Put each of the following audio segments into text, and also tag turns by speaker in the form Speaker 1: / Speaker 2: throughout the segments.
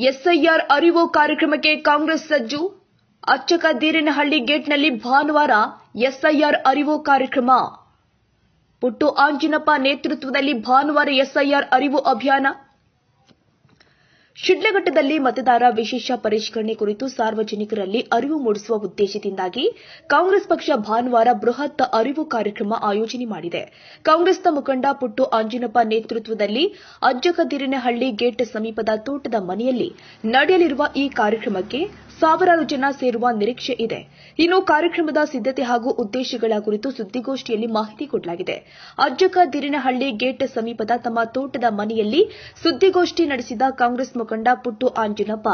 Speaker 1: SIR ಅರಿವು ಕಾರ್ಯಕ್ರಮಕ್ಕೆ ಕಾಂಗ್ರೆಸ್ ಸಜ್ಜು. ಅಚ್ಚಕ ದೇರನಹಳ್ಳಿ ಗೇಟ್ನಲ್ಲಿ ಭಾನುವಾರ ಎಸ್ಐಆರ್ ಅರಿವು ಕಾರ್ಯಕ್ರಮ. ಪುಟ್ಟು ಆಂಜಿನಪ್ಪ ನೇತೃತ್ವದಲ್ಲಿ ಭಾನುವಾರ ಎಸ್ಐಆರ್ ಅರಿವು ಅಭಿಯಾನ. ಶಿಡ್ಲಘಟ್ಟದಲ್ಲಿ ಮತದಾರ ವಿಶೇಷ ಪರಿಷ್ಕರಣೆ ಕುರಿತು ಸಾರ್ವಜನಿಕರಲ್ಲಿ ಅರಿವು ಮೂಡಿಸುವ ಉದ್ದೇಶದಿಂದಾಗಿ ಕಾಂಗ್ರೆಸ್ ಪಕ್ಷ ಭಾನುವಾರ ಬೃಹತ್ ಅರಿವು ಕಾರ್ಯಕ್ರಮ ಆಯೋಜನೆ ಮಾಡಿದೆ. ಕಾಂಗ್ರೆಸ್ನ ಮುಖಂಡ ಪುಟ್ಟು ಆಂಜಿನಪ್ಪ ನೇತೃತ್ವದಲ್ಲಿ ಅಜ್ಜಕದಿರನಹಳ್ಳಿ ಗೇಟ್ ಸಮೀಪದ ತೋಟದ ಮನೆಯಲ್ಲಿ ನಡೆಯಲಿರುವ ಈ ಕಾರ್ಯಕ್ರಮಕ್ಕೆ ಸಾವಿರಾರು ಜನ ಸೇರುವ ನಿರೀಕ್ಷೆ ಇದೆ. ಇನ್ನು ಕಾರ್ಯಕ್ರಮದ ಸಿದ್ದತೆ ಹಾಗೂ ಉದ್ದೇಶಗಳ ಕುರಿತು ಸುದ್ದಿಗೋಷ್ಠಿಯಲ್ಲಿ ಮಾಹಿತಿ ಕೊಡಲಾಗಿದೆ. ಅಜ್ಜಕದಿರನಹಳ್ಳಿ ಗೇಟ್ ಸಮೀಪದ ತಮ್ಮ ತೋಟದ ಮನೆಯಲ್ಲಿ ಸುದ್ದಿಗೋಷ್ಠಿ ನಡೆಸಿದ ಕಾಂಗ್ರೆಸ್ ಮುಖಂಡ ಪುಟ್ಟು ಆಂಜಿನಪ್ಪ,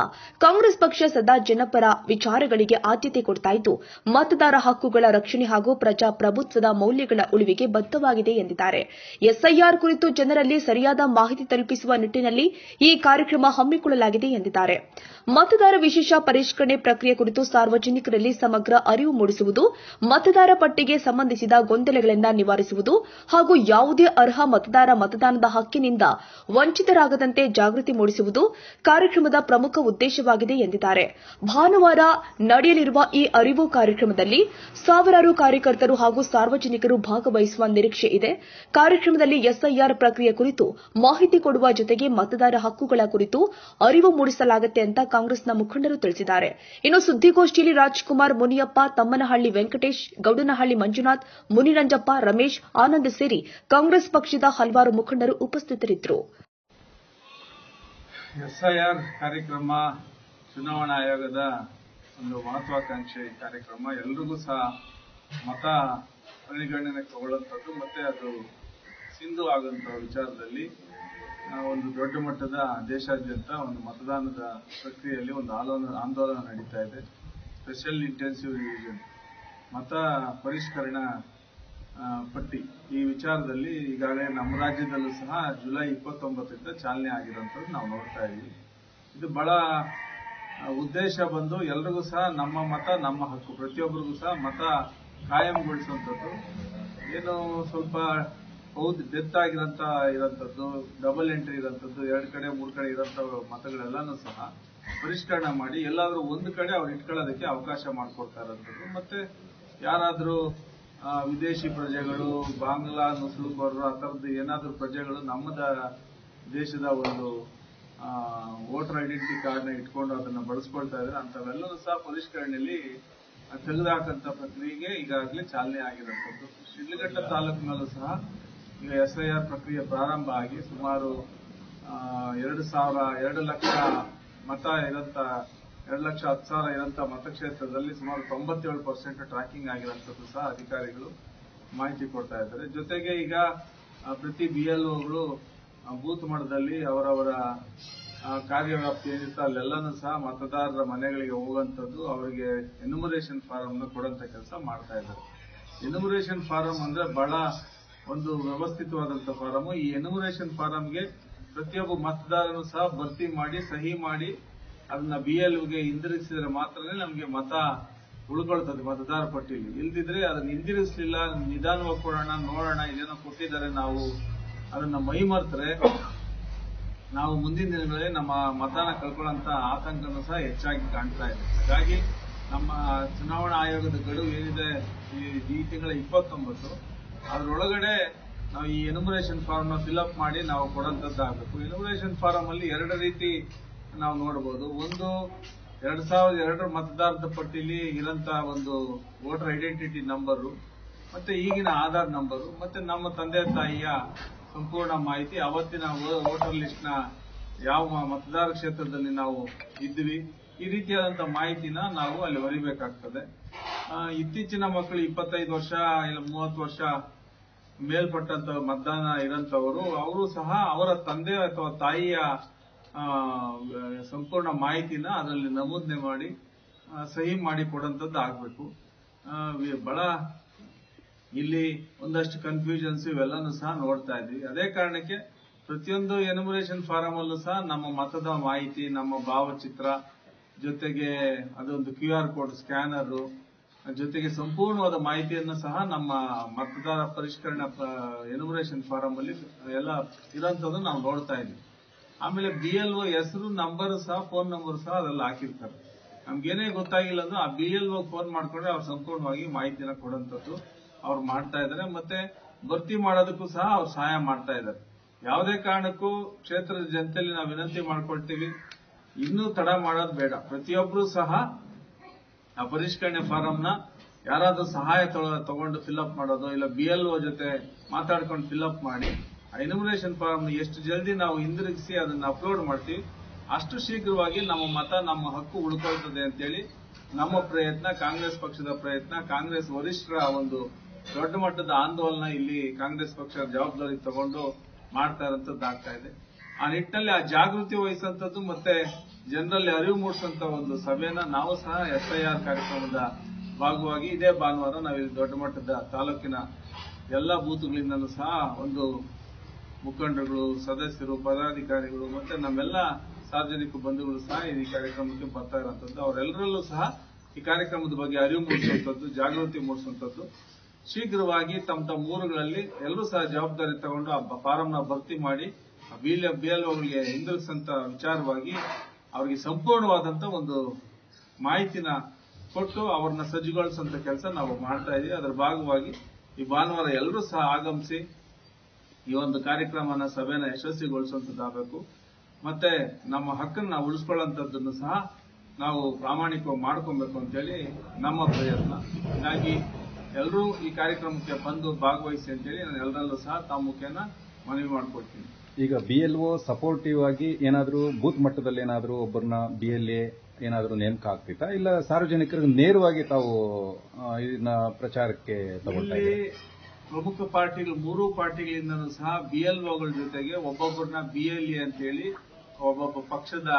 Speaker 1: ಕಾಂಗ್ರೆಸ್ ಪಕ್ಷ ಸದಾ ಜನಪರ ವಿಚಾರಗಳಿಗೆ ಆದ್ಯತೆ ಕೊಡ್ತಾ ಇದ್ದು, ಮತದಾರ ಹಕ್ಕುಗಳ ರಕ್ಷಣೆ ಹಾಗೂ ಪ್ರಜಾಪ್ರಭುತ್ವದ ಮೌಲ್ಯಗಳ ಉಳಿವಿಗೆ ಬದ್ಧವಾಗಿದೆ ಎಂದಿದ್ದಾರೆ. ಎಸ್ಐಆರ್ ಕುರಿತು ಜನರಲ್ಲಿ ಸರಿಯಾದ ಮಾಹಿತಿ ತಲುಪಿಸುವ ನಿಟ್ಟಿನಲ್ಲಿ ಈ ಕಾರ್ಯಕ್ರಮ ಹಮ್ಮಿಕೊಳ್ಳಲಾಗಿದೆ ಎಂದಿದ್ದಾರೆ. ಮತದಾರ ವಿಶೇಷ ಪರಿಷ್ಕರಣೆ ಪ್ರಕ್ರಿಯೆ ಕುರಿತು ಸಾರ್ವಜನಿಕರಲ್ಲಿ ಸಮಗ್ರ ಅರಿವು ಮೂಡಿಸುವುದು, ಮತದಾರ ಪಟ್ಟಿಗೆ ಸಂಬಂಧಿಸಿದ ಗೊಂದಲಗಳನ್ನು ನಿವಾರಿಸುವುದು ಹಾಗೂ ಯಾವುದೇ ಅರ್ಹ ಮತದಾರ ಮತದಾನದ ಹಕ್ಕಿನಿಂದ ವಂಚಿತರಾಗದಂತೆ ಜಾಗೃತಿ ಮೂಡಿಸುವುದು ಕಾರ್ಯಕ್ರಮದ ಪ್ರಮುಖ ಉದ್ದೇಶವಾಗಿದೆ ಎಂದಿದ್ದಾರೆ. ಭಾನುವಾರ ನಡೆಯಲಿರುವ ಈ ಅರಿವು ಕಾರ್ಯಕ್ರಮದಲ್ಲಿ ಸಾವಿರಾರು ಕಾರ್ಯಕರ್ತರು ಹಾಗೂ ಸಾರ್ವಜನಿಕರು ಭಾಗವಹಿಸುವ ನಿರೀಕ್ಷೆ ಇದೆ. ಕಾರ್ಯಕ್ರಮದಲ್ಲಿ ಎಸ್ಐಆರ್ ಪ್ರಕ್ರಿಯೆ ಕುರಿತು ಮಾಹಿತಿ ಕೊಡುವ ಜೊತೆಗೆ ಮತದಾರ ಹಕ್ಕುಗಳ ಕುರಿತು ಅರಿವು ಮೂಡಿಸಲಾಗುತ್ತೆ ಅಂತ ಕಾಂಗ್ರೆಸ್ನ ಮುಖಂಡರು ತಿಳಿಸಿದ್ದಾರೆ. ಇನ್ನು ಸುದ್ದಿಗೋಷ್ಠಿಯಲ್ಲಿ ರಾಜ್ಕುಮಾರ್, ಮುನಿಯಪ್ಪ, ತಮ್ಮನಹಳ್ಳಿ ವೆಂಕಟೇಶ್, ಗೌಡನಹಳ್ಳಿ ಮಂಜುನಾಥ್, ಮುನಿರಂಜಪ್ಪ, ರಮೇಶ್, ಆನಂದ್ ಸೇರಿ ಕಾಂಗ್ರೆಸ್ ಪಕ್ಷದ ಹಲವಾರು ಮುಖಂಡರು ಉಪಸ್ಥಿತರಿದ್ದರು.
Speaker 2: ಎಸ್ಐಆರ್ ಕಾರ್ಯಕ್ರಮ ಚುನಾವಣಾ ಆಯೋಗದ ಒಂದು ಮಹತ್ವಾಕಾಂಕ್ಷೆ ಕಾರ್ಯಕ್ರಮ. ಎಲ್ರಿಗೂ ಸಹ ಮತ ಪರಿಗಣನೆ ತಗೊಳ್ಳುವಂಥದ್ದು ಮತ್ತೆ ಅದು ಸಿಂಧು ಆಗುವಂತಹ ವಿಚಾರದಲ್ಲಿ ಒಂದು ದೊಡ್ಡ ಮಟ್ಟದ ದೇಶಾದ್ಯಂತ ಒಂದು ಮತದಾನದ ಪ್ರಕ್ರಿಯೆಯಲ್ಲಿ ಒಂದು ಆಂದೋಲನ ನಡೀತಾ ಇದೆ. ಸ್ಪೆಷಲ್ ಇಂಟೆನ್ಸಿವ್ ರಿವಿಷನ್ ಮತ ಪರಿಷ್ಕರಣಾ ಪಟ್ಟಿ ಈ ವಿಚಾರದಲ್ಲಿ ಈಗಾಗಲೇ ನಮ್ಮ ರಾಜ್ಯದಲ್ಲೂ ಸಹ ಜುಲೈ 29ರಿಂದ ಚಾಲನೆ ಆಗಿರುವಂಥದ್ದು ನಾವು ನೋಡ್ತಾ ಇದ್ದೀವಿ. ಇದು ಬಹಳ ಉದ್ದೇಶ ಬಂದು ಎಲ್ರಿಗೂ ಸಹ ನಮ್ಮ ಮತ ನಮ್ಮ ಹಕ್ಕು, ಪ್ರತಿಯೊಬ್ಬರಿಗೂ ಸಹ ಮತ ಕಾಯಂಗೊಳಿಸುವಂಥದ್ದು. ಏನು ಸ್ವಲ್ಪ ಹೌದು ಡೆತ್ ಇರೋಂಥದ್ದು, ಡಬಲ್ ಎಂಟ್ರಿ ಇರೋಂಥದ್ದು, 2 ಕಡೆ 3 ಕಡೆ ಇರೋಂಥ ಮತಗಳೆಲ್ಲಾನು ಸಹ ಪರಿಷ್ಕರಣೆ ಮಾಡಿ ಎಲ್ಲಾದ್ರೂ ಒಂದು ಕಡೆ ಅವ್ರು ಇಟ್ಕೊಳ್ಳೋದಕ್ಕೆ ಅವಕಾಶ ಮಾಡಿಕೊಡ್ತಾ ಇರೋಂಥದ್ದು. ಮತ್ತೆ ಯಾರಾದ್ರೂ ವಿದೇಶಿ ಪ್ರಜೆಗಳು, ಬಾಂಗ್ಲಾ ನುಸುಳುಕೋರರು ಆ ಥರದ್ದು ಏನಾದ್ರೂ ಪ್ರಜೆಗಳು ನಮ್ಮ ದೇಶದ ಒಂದು ವೋಟರ್ ಐಡೆಂಟಿಟಿ ಕಾರ್ಡ್ನ ಇಟ್ಕೊಂಡು ಅದನ್ನ ಬಳಸ್ಕೊಳ್ತಾ ಇದ್ದಾರೆ, ಅಂತವೆಲ್ಲವೂ ಸಹ ಪರಿಷ್ಕರಣೆಯಲ್ಲಿ ತೆಗೆದುಹಾಕಂತ ಪ್ರಕ್ರಿಯೆಗೆ ಈಗಾಗಲೇ ಚಾಲನೆ ಆಗಿರುವಂಥದ್ದು. ಶಿಡ್ಲಘಟ್ಟ ತಾಲೂಕಿನಲ್ಲೂ ಸಹ ಈಗ ಎಸ್ಐಆರ್ ಪ್ರಕ್ರಿಯೆ ಪ್ರಾರಂಭ ಆಗಿ ಸುಮಾರು 2 ಲಕ್ಷ ಮತ ಇರಂತ 2,10,000 ಇರಂತ ಮತಕ್ಷೇತ್ರದಲ್ಲಿ ಸುಮಾರು 97% ಟ್ರ್ಯಾಕಿಂಗ್ ಆಗಿರುವಂತದ್ದು ಸಹ ಅಧಿಕಾರಿಗಳು ಮಾಹಿತಿ ಕೊಡ್ತಾ ಇದ್ದಾರೆ. ಜೊತೆಗೆ ಈಗ ಪ್ರತಿ BLOಗಳು ಬೂತ್ ಮಟ್ಟದಲ್ಲಿ ಅವರವರ ಕಾರ್ಯವ್ಯಾಪ್ತಿ ಏನಿತ್ತು ಅಲ್ಲೆಲ್ಲಾನು ಸಹ ಮತದಾರರ ಮನೆಗಳಿಗೆ ಹೋಗುವಂತದ್ದು, ಅವರಿಗೆ ಎನ್ಯುಮರೇಷನ್ ಫಾರಂ ಕೊಡುವಂತ ಕೆಲಸ ಮಾಡ್ತಾ ಇದ್ದಾರೆ. ಎನ್ಯುಮರೇಷನ್ ಫಾರಂ ಅಂದ್ರೆ ಬಹಳ ಒಂದು ವ್ಯವಸ್ಥಿತವಾದಂತಹ ಫಾರಂ. ಈ ಎನ್ಯುಮರೇಷನ್ ಫಾರಂಗೆ ಪ್ರತಿಯೊಬ್ಬ ಮತದಾರನು ಸಹ ಭರ್ತಿ ಮಾಡಿ ಸಹಿ ಮಾಡಿ ಅದನ್ನ BLOಗೆ ಹಿಂದಿರುಗಿಸಿದ್ರೆ ಮಾತ್ರನೇ ನಮಗೆ ಮತ ಉಳ್ಕೊಳ್ತದೆ ಮತದಾರ ಪಟ್ಟಿಯಲ್ಲಿ. ಇಲ್ದಿದ್ರೆ ಅದನ್ನ ಹಿಂದಿರುಗಿಸಲಿಲ್ಲ, ನಿಧಾನವಾಗಿ ಕೊಡೋಣ, ನೋಡೋಣ, ಇದೇನೋ ಕೊಟ್ಟಿದ್ದಾರೆ, ನಾವು ಅದನ್ನ ಮೈ ಮರೆತರೆ ನಾವು ಮುಂದಿನ ದಿನಗಳಲ್ಲಿ ನಮ್ಮ ಮತನ ಕಳ್ಕೊಳ್ಳೋಂತ ಆತಂಕನೂ ಸಹ ಹೆಚ್ಚಾಗಿ ಕಾಣ್ತಾ ಇದೆ. ಹಾಗಾಗಿ ನಮ್ಮ ಚುನಾವಣಾ ಆಯೋಗದ ಗಡುವು ಏನಿದೆ ಈ ತಿಂಗಳ 29, ಅದರೊಳಗಡೆ ನಾವು ಈ ಎನ್ಯುಮರೇಷನ್ ಫಾರ್ಮ್ ನ ಫಿಲ್ಅಪ್ ಮಾಡಿ ನಾವು ಕೊಡುವಂತದ್ದಾಗಬೇಕು. ಎನ್ಯುಮರೇಷನ್ ಫಾರಂ ಅಲ್ಲಿ 2 ರೀತಿ ನಾವು ನೋಡಬಹುದು. ಒಂದು 2002 ಮತದಾರರ ಪಟ್ಟಿಯಲ್ಲಿ ಇರಂತ ಒಂದು ವೋಟರ್ ಐಡೆಂಟಿಟಿ ನಂಬರು, ಮತ್ತೆ ಈಗಿನ ಆಧಾರ್ ನಂಬರು, ಮತ್ತೆ ನಮ್ಮ ತಂದೆ ತಾಯಿಯ ಸಂಪೂರ್ಣ ಮಾಹಿತಿ, ಅವತ್ತಿನ ವೋಟರ್ ಲಿಸ್ಟ್ ನ ಯಾವ ಮತದಾರ ಕ್ಷೇತ್ರದಲ್ಲಿ ನಾವು ಇದ್ವಿ, ಈ ರೀತಿಯಾದಂತಹ ಮಾಹಿತಿನ ನಾವು ಅಲ್ಲಿ ಬರೀಬೇಕಾಗ್ತದೆ. ಇತ್ತೀಚಿನ ಮಕ್ಕಳು 25 ವರ್ಷ ಇಲ್ಲ 30 ವರ್ಷ ಮೇಲ್ಪಟ್ಟಂತ ಮತದಾನ ಇರಂತವರು, ಅವರು ಸಹ ಅವರ ತಂದೆ ಅಥವಾ ತಾಯಿಯ ಸಂಪೂರ್ಣ ಮಾಹಿತಿನ ಅದರಲ್ಲಿ ನಮೂದನೆ ಮಾಡಿ ಸಹಿ ಮಾಡಿ ಕೊಡುವಂತದ್ದು ಆಗ್ಬೇಕು. ಬಹಳ ಇಲ್ಲಿ ಒಂದಷ್ಟು ಕನ್ಫ್ಯೂಷನ್ಸ್ ಇವೆಲ್ಲಾನು ಸಹ ನೋಡ್ತಾ ಇದ್ವಿ. ಅದೇ ಕಾರಣಕ್ಕೆ ಪ್ರತಿಯೊಂದು ಎನ್ಯುಮರೇಷನ್ ಫಾರಂ ಅಲ್ಲೂ ಸಹ ನಮ್ಮ ಮತದ ಮಾಹಿತಿ, ನಮ್ಮ ಭಾವಚಿತ್ರ, ಜೊತೆಗೆ ಅದೊಂದು QR ಕೋಡ್ ಸ್ಕ್ಯಾನರ್, ಜೊತೆಗೆ ಸಂಪೂರ್ಣವಾದ ಮಾಹಿತಿಯನ್ನು ಸಹ ನಮ್ಮ ಮತದಾರ ಪರಿಷ್ಕರಣಾ ಎನ್ಯುಮರೇಷನ್ ಫಾರಂ ಅಲ್ಲಿ ಎಲ್ಲ ಇರೋಂಥದ್ದು ನಾವು ನೋಡ್ತಾ ಇದ್ವಿ. ಆಮೇಲೆ BLO ಹೆಸರು, ನಂಬರ್ ಸಹ, ಫೋನ್ ನಂಬರ್ ಸಹ ಅದ್ರಲ್ಲಿ ಹಾಕಿರ್ತಾರೆ. ನಮ್ಗೇನೇ ಗೊತ್ತಾಗಿಲ್ಲ ಅಂದ್ರೆ ಆ BLO ಫೋನ್ ಮಾಡ್ಕೊಂಡ್ರೆ ಅವ್ರು ಸಂಪೂರ್ಣವಾಗಿ ಮಾಹಿತಿನ ಕೊಡುವಂತದ್ದು ಅವ್ರು ಮಾಡ್ತಾ ಇದ್ದಾರೆ. ಮತ್ತೆ ಭರ್ತಿ ಮಾಡೋದಕ್ಕೂ ಸಹ ಅವ್ರು ಸಹಾಯ ಮಾಡ್ತಾ ಇದ್ದಾರೆ. ಯಾವುದೇ ಕಾರಣಕ್ಕೂ ಕ್ಷೇತ್ರದ ಜನತೆಯಲ್ಲಿ ನಾವು ವಿನಂತಿ ಮಾಡ್ಕೊಳ್ತೀವಿ, ಇನ್ನೂ ತಡ ಮಾಡೋದು ಬೇಡ. ಪ್ರತಿಯೊಬ್ಬರು ಸಹ ಆ ಪರಿಷ್ಕರಣೆ ಫಾರಂನ ಯಾರಾದ್ರೂ ಸಹಾಯ ತಗೊಂಡು ಫಿಲ್ಅಪ್ ಮಾಡೋದು, ಇಲ್ಲ BLO ಜೊತೆ ಮಾತಾಡ್ಕೊಂಡು ಫಿಲ್ಅಪ್ ಮಾಡಿ ಆ ಎನ್ಯುಮರೇಷನ್ ಫಾರಂ ಎಷ್ಟು ಜಲ್ದಿ ನಾವು ಹಿಂದಿರುಗಿಸಿ ಅದನ್ನ ಅಪ್ಲೋಡ್ ಮಾಡ್ತೀವಿ, ಅಷ್ಟು ಶೀಘ್ರವಾಗಿ ನಮ್ಮ ಮತ, ನಮ್ಮ ಹಕ್ಕು ಉಳ್ಕೊಳ್ತದೆ ಅಂತೇಳಿ ನಮ್ಮ ಪ್ರಯತ್ನ, ಕಾಂಗ್ರೆಸ್ ಪಕ್ಷದ ಪ್ರಯತ್ನ, ಕಾಂಗ್ರೆಸ್ ವರಿಷ್ಠರ ಒಂದು ದೊಡ್ಡ ಮಟ್ಟದ ಆಂದೋಲನ ಇಲ್ಲಿ ಕಾಂಗ್ರೆಸ್ ಪಕ್ಷ ಜವಾಬ್ದಾರಿ ತಗೊಂಡು ಮಾಡ್ತಾ ಇರೋಂಥದ್ದಾಗ್ತಾ ಇದೆ. ಆ ನಿಟ್ಟಿನಲ್ಲಿ ಆ ಜಾಗೃತಿ ವಹಿಸುವಂತದ್ದು ಮತ್ತೆ ಜನರಲ್ಲಿ ಅರಿವು ಮೂಡಿಸುವಂತ ಒಂದು ಸಭೆನ ನಾವು ಸಹ SIR ಕಾರ್ಯಕ್ರಮದ ಭಾಗವಾಗಿ ಇದೇ ಭಾನುವಾರ ನಾವಿಲ್ಲಿ ದೊಡ್ಡ ಮಟ್ಟದ ತಾಲೂಕಿನ ಎಲ್ಲ ಬೂತ್ಗಳಿಂದಲೂ ಸಹ ಒಂದು ಮುಖಂಡರುಗಳು, ಸದಸ್ಯರು, ಪದಾಧಿಕಾರಿಗಳು ಮತ್ತೆ ನಮ್ಮೆಲ್ಲ ಸಾರ್ವಜನಿಕ ಬಂಧುಗಳು ಸಹ ಈ ಕಾರ್ಯಕ್ರಮಕ್ಕೆ ಬರ್ತಾ ಇರುವಂತದ್ದು. ಅವರೆಲ್ಲರಲ್ಲೂ ಸಹ ಈ ಕಾರ್ಯಕ್ರಮದ ಬಗ್ಗೆ ಅರಿವು ಮೂಡಿಸುವಂತದ್ದು, ಜಾಗೃತಿ ಮೂಡಿಸುವಂತದ್ದು. ಶೀಘ್ರವಾಗಿ ತಮ್ಮ ಊರುಗಳಲ್ಲಿ ಎಲ್ಲರೂ ಸಹ ಜವಾಬ್ದಾರಿ ತಗೊಂಡು ಆ ಫಾರಂನ ಭರ್ತಿ ಮಾಡಿ BLOಗಳಿಗೆ ಹಿಂದಿರುಗಿಸಂತ ವಿಚಾರವಾಗಿ ಅವರಿಗೆ ಸಂಪೂರ್ಣವಾದಂತ ಒಂದು ಮಾಹಿತಿನ ಕೊಟ್ಟು ಅವ್ರನ್ನ ಸಜ್ಜುಗೊಳಿಸುವಂತ ಕೆಲಸ ನಾವು ಮಾಡ್ತಾ ಇದೀವಿ. ಅದರ ಭಾಗವಾಗಿ ಈ ಭಾನುವಾರ ಎಲ್ಲರೂ ಸಹ ಆಗಮಿಸಿ ಈ ಒಂದು ಕಾರ್ಯಕ್ರಮನ, ಸಭೆನ ಯಶಸ್ವಿಗೊಳಿಸುವಂತದ್ದಾಗಬೇಕು. ಮತ್ತೆ ನಮ್ಮ ಹಕ್ಕನ್ನು ನಾವು ಉಳಿಸ್ಕೊಳ್ಳುವಂತದ್ದನ್ನು ಸಹ ನಾವು ಪ್ರಾಮಾಣಿಕವಾಗಿ ಮಾಡ್ಕೊಬೇಕು ಅಂತೇಳಿ ನಮ್ಮ ಪ್ರಯತ್ನ. ಹೀಗಾಗಿ ಎಲ್ಲರೂ ಈ ಕಾರ್ಯಕ್ರಮಕ್ಕೆ ಬಂದು ಭಾಗವಹಿಸಿ ಅಂತೇಳಿ ನಾನು ಎಲ್ಲರಲ್ಲೂ ಸಹ ತಮ್ಮ ಮುಖೇನ ಮನವಿ ಮಾಡ್ಕೊಡ್ತೀನಿ.
Speaker 3: ಈಗ BLO ಸಪೋರ್ಟಿವ್ ಆಗಿ ಏನಾದರೂ ಬೂತ್ ಮಟ್ಟದಲ್ಲಿ ಏನಾದರೂ ಒಬ್ಬರನ್ನ BLA ಏನಾದರೂ ನೇಮಕ ಆಗ್ತಿತ್ತಾ, ಇಲ್ಲ ಸಾರ್ವಜನಿಕರಿಗೆ ನೇರವಾಗಿ ತಾವು ಇದನ್ನ ಪ್ರಚಾರಕ್ಕೆ ತಗೊಳ್ತಾ ಇದ್ದೀರಾ?
Speaker 2: ಪ್ರಮುಖ ಪಾರ್ಟಿಗಳು, ಮೂರೂ ಪಾರ್ಟಿಗಳಿಂದನೂ ಸಹ BLOಗಳ ಜೊತೆಗೆ ಒಬ್ಬೊಬ್ಬರನ್ನ BLA ಅಂತೇಳಿ ಒಬ್ಬೊಬ್ಬ ಪಕ್ಷದ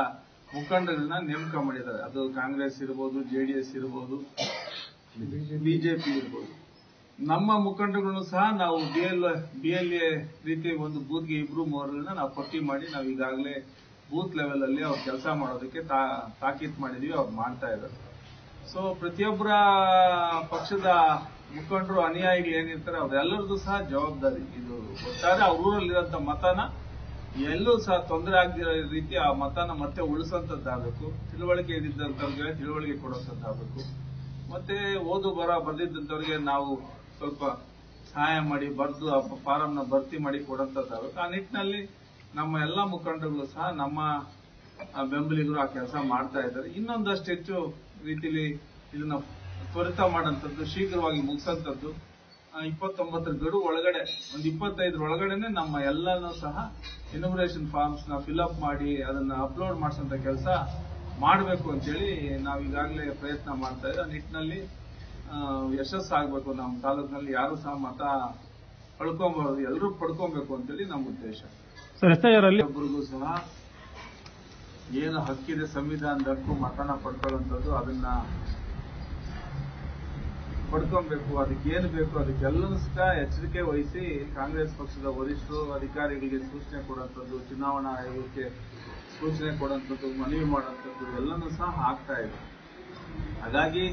Speaker 2: ಮುಖಂಡರನ್ನ ನೇಮಕ ಮಾಡಿದ್ದಾರೆ. ಅದು ಕಾಂಗ್ರೆಸ್ ಇರ್ಬೋದು, JDS ಇರ್ಬೋದು, BJP ಇರ್ಬೋದು. ನಮ್ಮ ಮುಖಂಡರುಗಳನ್ನು ಸಹ ನಾವು BLA ರೀತಿ ಒಂದು ಬೂತ್ಗೆ 2-3 ನಾವು ಪಟ್ಟಿ ಮಾಡಿ ನಾವು ಈಗಾಗಲೇ ಬೂತ್ ಲೆವೆಲ್ ಅಲ್ಲಿ ಅವ್ರು ಕೆಲಸ ಮಾಡೋದಕ್ಕೆ ತಾಕೀತು ಮಾಡಿದೀವಿ. ಅವ್ರು ಮಾಡ್ತಾ ಇದ್ದಾರೆ. ಸೊ ಪ್ರತಿಯೊಬ್ಬರ ಪಕ್ಷದ ಮುಖಂಡರು, ಅನುಯಾಯಿಗಳು ಏನಿರ್ತಾರೆ ಅವರೆಲ್ಲರದು ಸಹ ಜವಾಬ್ದಾರಿ ಇದು. ಒಟ್ಟಾರೆ ಅವ್ರ ಊರಲ್ಲಿರುವಂತ ಮತನ ಎಲ್ಲೂ ಸಹ ತೊಂದರೆ ಆಗದಿರೋ ರೀತಿ ಆ ಮತನ ಮತ್ತೆ ಉಳಿಸುವಂತದ್ದಾಗಬೇಕು. ತಿಳುವಳಿಕೆ ಇದ್ದಂತವ್ರಿಗೆ ತಿಳುವಳಿಕೆ ಕೊಡುವಂತದ್ದಾಗಬೇಕು. ಮತ್ತೆ ಓದು ಬರ ಬರ್ದಿದ್ದಂತವ್ರಿಗೆ ನಾವು ಸ್ವಲ್ಪ ಸಹಾಯ ಮಾಡಿ ಬರೆದು ಆ ಫಾರಂನ ಭರ್ತಿ ಮಾಡಿ ಕೊಡುವಂತದ್ದಾಗಬೇಕು. ಆ ನಿಟ್ಟಿನಲ್ಲಿ ನಮ್ಮ ಎಲ್ಲಾ ಮುಖಂಡರುಗಳು ಸಹ, ನಮ್ಮ ಬೆಂಬಲಿಗರು ಆ ಕೆಲಸ ಮಾಡ್ತಾ ಇದ್ದಾರೆ. ಇನ್ನೊಂದಷ್ಟು ಹೆಚ್ಚು ರೀತಿಯಲ್ಲಿ ಇದನ್ನ ತ್ವರಿತ ಮಾಡುವಂತದ್ದು, ಶೀಘ್ರವಾಗಿ ಮುಗಿಸಂತದ್ದು. 29 ಗಡುವು ಒಳಗಡೆ, ಒಂದು 25 ಒಳಗಡೆನೆ ನಮ್ಮ ಎಲ್ಲನೂ ಸಹ ಎನ್ಯುಮರೇಷನ್ ಫಾರ್ಮ್ಸ್ ನ ಫಿಲ್ಅಪ್ ಮಾಡಿ ಅದನ್ನ ಅಪ್ಲೋಡ್ ಮಾಡಿಸುವಂತ ಕೆಲಸ ಮಾಡಬೇಕು ಅಂತೇಳಿ ನಾವು ಈಗಾಗಲೇ ಪ್ರಯತ್ನ ಮಾಡ್ತಾ ಇದ್ದೀವಿ. ಆ ನಿಟ್ಟಿನಲ್ಲಿ ಯಶಸ್ಸಾಗಬೇಕು. ನಮ್ಮ ತಾಲೂಕಿನಲ್ಲಿ ಯಾರು ಸಹ ಮತ ಕಳ್ಕೊಂಬಾರದು, ಎಲ್ಲರೂ ಪಡ್ಕೊಬೇಕು ಅಂತೇಳಿ ನಮ್ಮ ಉದ್ದೇಶ. ಒಬ್ಬರಿಗೂ ಸಹ ಏನು ಹಕ್ಕಿದೆ ಸಂವಿಧಾನದ ಹಕ್ಕು, ಮತನ ಪಡ್ಕೊಳ್ಳುವಂಥದ್ದು, ಅದನ್ನ ಪಡ್ಕೊಬೇಕು. ಅದಕ್ಕೆ ಏನು ಬೇಕು ಅದಕ್ಕೆಲ್ಲನೂ ಸಹ ಎಚ್ಚರಿಕೆ ವಹಿಸಿ ಕಾಂಗ್ರೆಸ್ ಪಕ್ಷದ ವರಿಷ್ಠರು, ಅಧಿಕಾರಿಗಳಿಗೆ ಸೂಚನೆ ಕೊಡುವಂಥದ್ದು, ಚುನಾವಣಾ ಆಯೋಗಕ್ಕೆ ಸೂಚನೆ ಕೊಡುವಂಥದ್ದು, ಮನವಿ ಮಾಡುವಂಥದ್ದು ಎಲ್ಲನೂ ಸಹ ಆಗ್ತಾ ಇದೆ. ಹಾಗಾಗಿ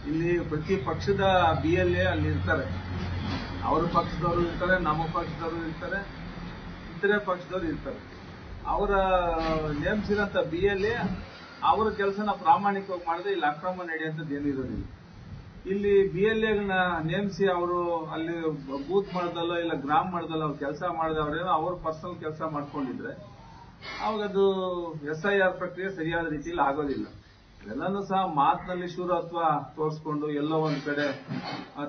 Speaker 2: ಇಲ್ಲಿ ಪ್ರತಿ ಪಕ್ಷದ BLA ಅಲ್ಲಿ ಇರ್ತಾರೆ. ಅವ್ರ ಪಕ್ಷದವರು ಇರ್ತಾರೆ, ನಮ್ಮ ಪಕ್ಷದವರು ಇರ್ತಾರೆ, ಇತರೆ ಪಕ್ಷದವರು ಇರ್ತಾರೆ. ಅವರ ನೇಮಿಸಿದಂತ BLA ಅವರ ಕೆಲಸನ ಪ್ರಾಮಾಣಿಕವಾಗಿ ಮಾಡದೆ ಇಲ್ಲಿ ಅಕ್ರಮ ನಡೆಯುವಂಥದ್ದು ಏನೂ ಇರೋದಿಲ್ಲ. ಇಲ್ಲಿ BLAಗಳನ್ನ ನೇಮಿಸಿ ಅವರು ಅಲ್ಲಿ ಬೂತ್ ಮಟ್ಟದಲ್ಲೋ ಇಲ್ಲ ಗ್ರಾಮ ಮಟ್ಟದಲ್ಲೋ ಅವ್ರು ಕೆಲಸ ಮಾಡಿದ ಅವರೇನೋ ಅವ್ರ ಪರ್ಸನಲ್ ಕೆಲಸ ಮಾಡ್ಕೊಂಡಿದ್ರೆ ಅವಾಗ ಅದು SIR ಪ್ರಕ್ರಿಯೆ ಸರಿಯಾದ ರೀತಿಯಲ್ಲಿ ಆಗೋದಿಲ್ಲ. ಎಲ್ಲನೂ ಸಹ ಮಾತಿನಲ್ಲಿ ಶೂರತ್ವ ತೋರಿಸ್ಕೊಂಡು ಎಲ್ಲೋ ಒಂದ್ ಕಡೆ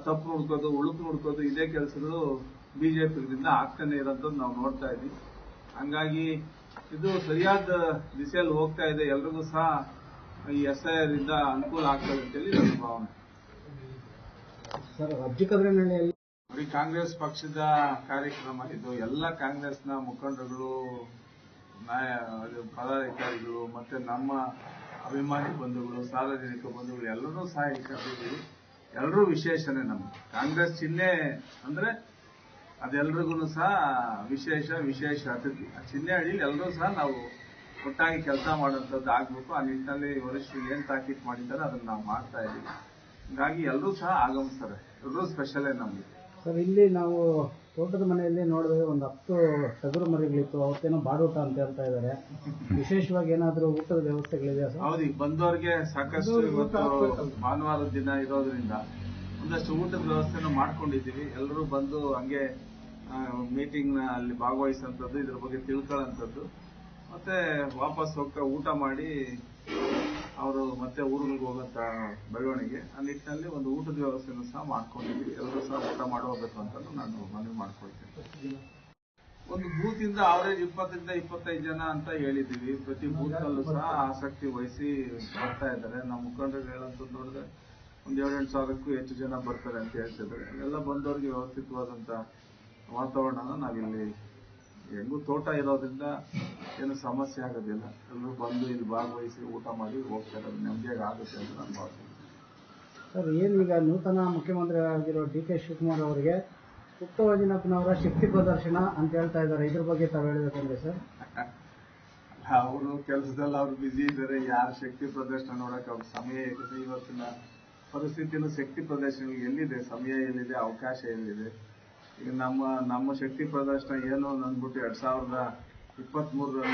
Speaker 2: ತಪ್ಪು ಹುಡ್ಕೋದು, ಉಳುಕು ಹುಡ್ಕೋದು, ಇದೇ ಕೆಲಸಗಳು BJPಗಳಿಂದ ಆಗ್ತಾನೆ ಇರೋಂಥದ್ದು ನಾವು ನೋಡ್ತಾ ಇದ್ವಿ. ಹಂಗಾಗಿ ಇದು ಸರಿಯಾದ ದಿಸೆಯಲ್ಲಿ ಹೋಗ್ತಾ ಇದೆ. ಎಲ್ರಿಗೂ ಸಹ ಈ SIR ಇಂದ ಅನುಕೂಲ ಆಗ್ತದೆ ಅಂತೇಳಿ ನನ್ನ ಭಾವನೆ. ನೋಡಿ, ಕಾಂಗ್ರೆಸ್ ಪಕ್ಷದ ಕಾರ್ಯಕ್ರಮ ಇದು. ಎಲ್ಲ ಕಾಂಗ್ರೆಸ್ನ ಮುಖಂಡರುಗಳು, ಪದಾಧಿಕಾರಿಗಳು ಮತ್ತೆ ನಮ್ಮ ಅಭಿಮಾನಿ ಬಂಧುಗಳು, ಸಾರ್ವಜನಿಕ ಬಂಧುಗಳು ಎಲ್ಲರೂ ಸಹ ಈ ಕರೆದಿದ್ದೀವಿ. ಎಲ್ಲರೂ ವಿಶೇಷನೇ. ನಮ್ಗೆ ಕಾಂಗ್ರೆಸ್ ಚಿಹ್ನೆ ಅಂದ್ರೆ ಅದೆಲ್ರಿಗೂ ಸಹ ವಿಶೇಷ ಅತಿಥಿ. ಆ ಚಿಹ್ನೆ ಅಡಿಯಲ್ಲಿ ಎಲ್ಲರೂ ಸಹ ನಾವು ಒಟ್ಟಾಗಿ ಕೆಲಸ ಮಾಡುವಂಥದ್ದು ಆಗ್ಬೇಕು. ಆ ನಿಟ್ಟಿನಲ್ಲಿ ವರಿಷ್ಠರು ಏನ್ ತಾಕೀತು ಮಾಡಿದ್ದಾರೆ ಅದನ್ನ ನಾವು ಮಾಡ್ತಾ ಇದ್ದೀವಿ. ಹೀಗಾಗಿ ಎಲ್ಲರೂ ಸಹ ಆಗಮಿಸ್ತಾರೆ. ಎಲ್ಲರೂ ಸ್ಪೆಷಲೇ ನಮ್ಗೆ.
Speaker 4: ಸರ್, ಇಲ್ಲಿ ನಾವು ತೋಟದ ಮನೆಯಲ್ಲಿ ನೋಡಿದ್ರೆ ಒಂದು 10 ಟಗರು ಮರಿಗಳಿತ್ತು. ಅವತ್ತೇನೋ ಬಾಡೂಟ ಅಂತ ಹೇಳ್ತಾ ಇದ್ದಾರೆ. ವಿಶೇಷವಾಗಿ ಏನಾದರೂ ಊಟದ ವ್ಯವಸ್ಥೆಗಳಿದೆಯಾ ಸರ್?
Speaker 2: ಹೌದು, ಈಗ ಬಂದವರಿಗೆ ಸಾಕಷ್ಟು ಇವತ್ತು ಭಾನುವಾರದ ದಿನ ಇರೋದ್ರಿಂದ ಒಂದಷ್ಟು ಊಟದ ವ್ಯವಸ್ಥೆನ ಮಾಡ್ಕೊಂಡಿದ್ದೀವಿ. ಎಲ್ಲರೂ ಬಂದು ಹಂಗೆ ಮೀಟಿಂಗ್ ನ ಅಲ್ಲಿ ಭಾಗವಹಿಸುವಂಥದ್ದು, ಇದ್ರ ಬಗ್ಗೆ ತಿಳ್ಕೊಳ್ಳೋಂಥದ್ದು, ಮತ್ತೆ ವಾಪಸ್ ಹೋಗ್ತಾ ಊಟ ಮಾಡಿ ಅವರು ಮತ್ತೆ ಊರುಗಳಿಗೆ ಹೋಗಂತ ಬೆಳವಣಿಗೆ. ಆ ನಿಟ್ಟಿನಲ್ಲಿ ಒಂದು ಊಟದ ವ್ಯವಸ್ಥೆಯನ್ನು ಸಹ ಮಾಡ್ಕೊಂಡಿದ್ದೀವಿ. ಎಲ್ಲರೂ ಸಹ ಊಟ ಮಾಡಿ ಹೋಗ್ಬೇಕು ಅಂತ ನಾನು ಮನವಿ ಮಾಡ್ಕೊಳ್ತೇನೆ. ಒಂದು ಬೂತ್ ಇಂದ ಆವರೇಜ್ 20 ರಿಂದ 25 ಜನ ಅಂತ ಹೇಳಿದ್ದೀವಿ. ಪ್ರತಿ ಬೂತ್ ನಲ್ಲೂ ಸಹ ಆಸಕ್ತಿ ವಹಿಸಿ ಬರ್ತಾ ಇದ್ದಾರೆ. ನಮ್ಮ ಮುಖಂಡರು ಹೇಳಂತ ನೋಡಿದ್ರೆ ಒಂದು 7-8 ಸಾವಿರಕ್ಕೂ ಹೆಚ್ಚು ಜನ ಬರ್ತಾರೆ ಅಂತ ಹೇಳ್ತಿದ್ದಾರೆ. ಎಲ್ಲ ಬಂದವರಿಗೆ ವ್ಯವಸ್ಥಿತವಾದಂತ ವಾತಾವರಣನ ನಾವಿಲ್ಲಿ, ಹೆಂಗೂ ತೋಟ ಇರೋದ್ರಿಂದ ಏನು ಸಮಸ್ಯೆ ಆಗೋದಿಲ್ಲ. ಎಲ್ಲರೂ ಬಂದು ಇಲ್ಲಿ ಭಾಗವಹಿಸಿ ಊಟ ಮಾಡಿ ಹೋಗ್ತಾರೆ. ನೆಮ್ಮದಿಯಾಗಿ ಆಗುತ್ತೆ ಅಂತ ನಾನು ಭಾವಿಸ್ತೀನಿ.
Speaker 4: ಸರ್, ಏನೀಗ ನೂತನ ಮುಖ್ಯಮಂತ್ರಿ ಆಗಿರೋ ಡಿ.ಕೆ. ಶಿವಕುಮಾರ್ ಅವರಿಗೆ ಪುಟ್ಟರಾಜನಪ್ಪನವರ ಶಕ್ತಿ ಪ್ರದರ್ಶನ ಅಂತ ಹೇಳ್ತಾ ಇದ್ದಾರೆ. ಇದ್ರ ಬಗ್ಗೆ ತಾವು ಹೇಳಬೇಕಂದ್ರೆ ಸರ್?
Speaker 2: ಅವರು ಕೆಲಸದಲ್ಲಿ ಅವ್ರು ಬ್ಯುಸಿ ಇದ್ದಾರೆ. ಯಾರು ಶಕ್ತಿ ಪ್ರದರ್ಶನ ನೋಡಕ್ಕೆ ಅವ್ರ ಸಮಯ ಇದೆ? ಇವತ್ತಿನ ಪರಿಸ್ಥಿತಿನೂ ಶಕ್ತಿ ಪ್ರದರ್ಶನ ಎಲ್ಲಿದೆ? ಸಮಯ ಎಲ್ಲಿದೆ? ಅವಕಾಶ ಎಲ್ಲಿದೆ? ಈಗ ನಮ್ಮ ಶಕ್ತಿ ಪ್ರದರ್ಶನ ಏನು ಅಂದ್ಬಿಟ್ಟು 2023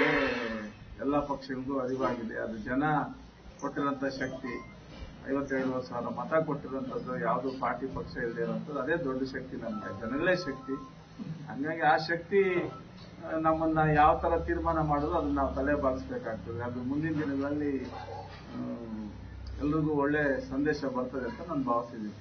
Speaker 2: ಎಲ್ಲ ಪಕ್ಷಗಳಿಗೂ ಅರಿವಾಗಿದೆ. ಅದು ಜನ ಕೊಟ್ಟಿರೋಂಥ ಶಕ್ತಿ. 52,000 ಮತ ಕೊಟ್ಟಿರೋಂಥದ್ದು ಯಾವುದು ಪಾರ್ಟಿ ಪಕ್ಷ ಇಲ್ಲದೆ ಇರೋಂಥದ್ದು, ಅದೇ ದೊಡ್ಡ ಶಕ್ತಿ. ನಮ್ಗೆ ಜನಗಳೇ ಶಕ್ತಿ. ಹಂಗಾಗಿ ಆ ಶಕ್ತಿ ನಮ್ಮನ್ನ ಯಾವ ತರ ತೀರ್ಮಾನ ಮಾಡೋದು ಅದನ್ನ ನಾವು ತಲೆ ಬಾಗಿಸ್ಬೇಕಾಗ್ತದೆ. ಅದು ಮುಂದಿನ ದಿನಗಳಲ್ಲಿ ಎಲ್ರಿಗೂ ಒಳ್ಳೆ ಸಂದೇಶ ಬರ್ತದೆ ಅಂತ ನಾನು ಭಾವಿಸಿದ್ದೀನಿ.